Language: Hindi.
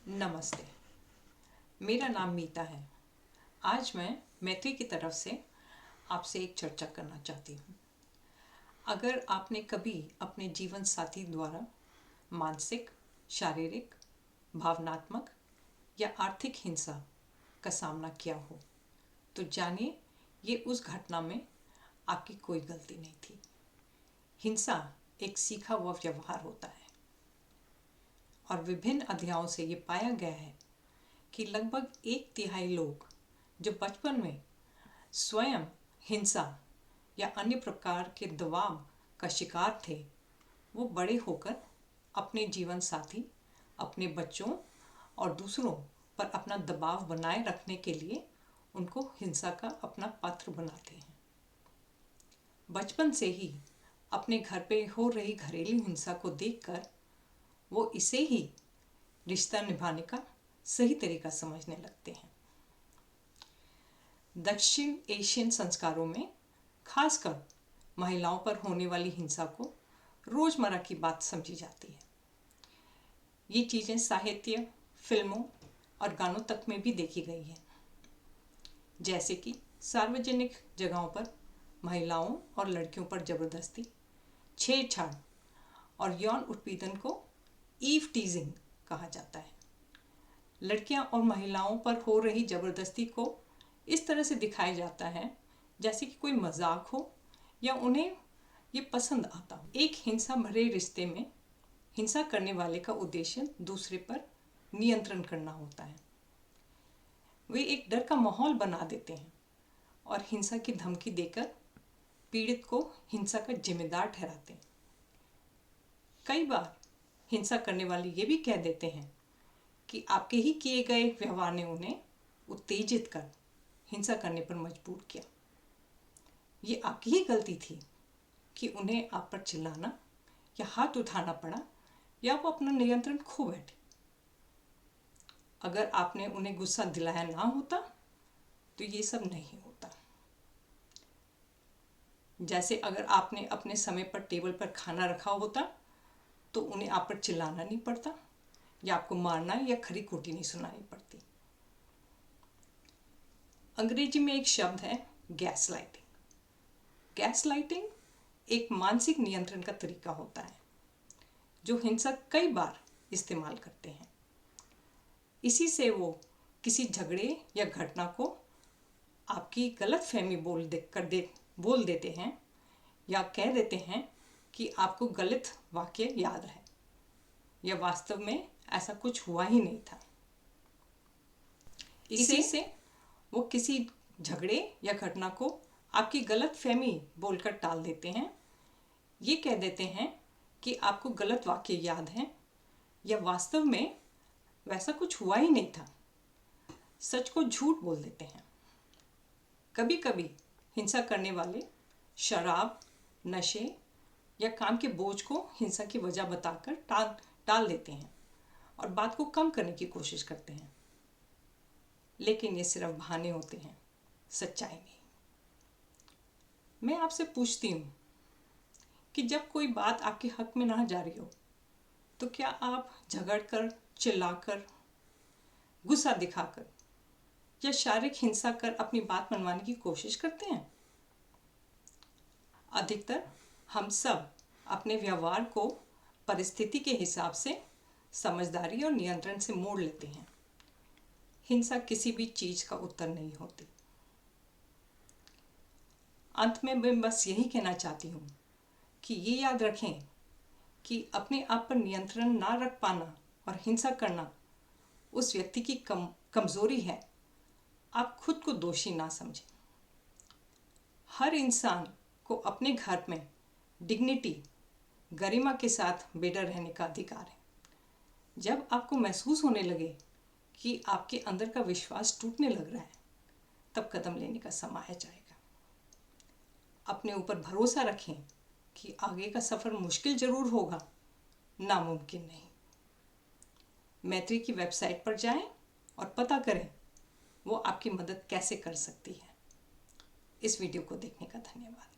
नमस्ते। मेरा नाम मीता है। आज मैं मैत्री की तरफ से आपसे एक चर्चा करना चाहती हूँ। अगर आपने कभी अपने जीवन साथी द्वारा मानसिक, शारीरिक, भावनात्मक या आर्थिक हिंसा का सामना किया हो तो जानिए ये उस घटना में आपकी कोई गलती नहीं थी। हिंसा एक सीखा हुआ व्यवहार होता है और विभिन्न अध्ययनों से ये पाया गया है कि लगभग 1/3 लोग जो बचपन में स्वयं हिंसा या अन्य प्रकार के दबाव का शिकार थे, वो बड़े होकर अपने जीवन साथी, अपने बच्चों और दूसरों पर अपना दबाव बनाए रखने के लिए उनको हिंसा का अपना पात्र बनाते हैं। बचपन से ही अपने घर पे हो रही घरेलू हिंसा को देखकर वो इसे ही रिश्ता निभाने का सही तरीका समझने लगते हैं। दक्षिण एशियन संस्कारों में खासकर महिलाओं पर होने वाली हिंसा को रोजमर्रा की बात समझी जाती है। ये चीज़ें साहित्य, फिल्मों और गानों तक में भी देखी गई हैं, जैसे कि सार्वजनिक जगहों पर महिलाओं और लड़कियों पर जबरदस्ती, छेड़छाड़ और यौन उत्पीड़न को ईव टीजिंग कहा जाता है। लड़कियां और महिलाओं पर हो रही जबरदस्ती को इस तरह से दिखाया जाता है जैसे कि कोई मजाक हो या उन्हें ये पसंद आता हो। एक हिंसा भरे रिश्ते में हिंसा करने वाले का उद्देश्य दूसरे पर नियंत्रण करना होता है। वे एक डर का माहौल बना देते हैं और हिंसा की धमकी देकर पीड़ित को हिंसा का जिम्मेदार ठहराते हैं। कई बार हिंसा करने वाले ये भी कह देते हैं कि आपके ही किए गए व्यवहार ने उन्हें उत्तेजित कर हिंसा करने पर मजबूर किया। ये आपकी ही गलती थी कि उन्हें आप पर चिल्लाना या हाथ उठाना पड़ा या वो अपना नियंत्रण खो बैठे। अगर आपने उन्हें गुस्सा दिलाया ना होता तो ये सब नहीं होता। जैसे अगर आपने अपने समय पर टेबल पर खाना रखा होता तो उन्हें आप पर चिल्लाना नहीं पड़ता या आपको मारना या खरी खोटी नहीं सुनानी पड़ती। अंग्रेजी में एक शब्द है गैस लाइटिंग। गैस लाइटिंग एक मानसिक नियंत्रण का तरीका होता है जो हिंसक कई बार इस्तेमाल करते हैं। इसी से वो किसी झगड़े या घटना को आपकी गलत फहमी बोल देते हैं या कह देते हैं कि आपको गलत वाक्य याद है या वास्तव में ऐसा कुछ हुआ ही नहीं था। इसी से वो किसी झगड़े या घटना को आपकी गलत फहमी बोलकर टाल देते हैं। ये कह देते हैं कि आपको गलत वाक्य याद है या वास्तव में वैसा कुछ हुआ ही नहीं था। सच को झूठ बोल देते हैं। कभी कभी हिंसा करने वाले शराब, नशे या काम के बोझ को हिंसा की वजह बताकर टाल देते हैं और बात को कम करने की कोशिश करते हैं, लेकिन ये सिर्फ बहाने होते हैं, सच्चाई नहीं। मैं आपसे पूछती हूँ कि जब कोई बात आपके हक में ना जा रही हो तो क्या आप झगड़कर, चिल्लाकर, गुस्सा दिखाकर या शारीरिक हिंसा कर अपनी बात मनवाने की कोशिश करते हैं? अधिकतर हम सब अपने व्यवहार को परिस्थिति के हिसाब से समझदारी और नियंत्रण से मोड़ लेते हैं। हिंसा किसी भी चीज का उत्तर नहीं होती। अंत में मैं बस यही कहना चाहती हूँ कि ये याद रखें कि अपने आप पर नियंत्रण ना रख पाना और हिंसा करना उस व्यक्ति की कमजोरी है। आप खुद को दोषी ना समझें। हर इंसान को अपने घर में डिग्निटी, गरिमा के साथ बेडर रहने का अधिकार है। जब आपको महसूस होने लगे कि आपके अंदर का विश्वास टूटने लग रहा है, तब कदम लेने का समय आ जाएगा। अपने ऊपर भरोसा रखें कि आगे का सफ़र मुश्किल जरूर होगा, नामुमकिन नहीं। मैत्री की वेबसाइट पर जाएं और पता करें वो आपकी मदद कैसे कर सकती है। इस वीडियो को देखने का धन्यवाद।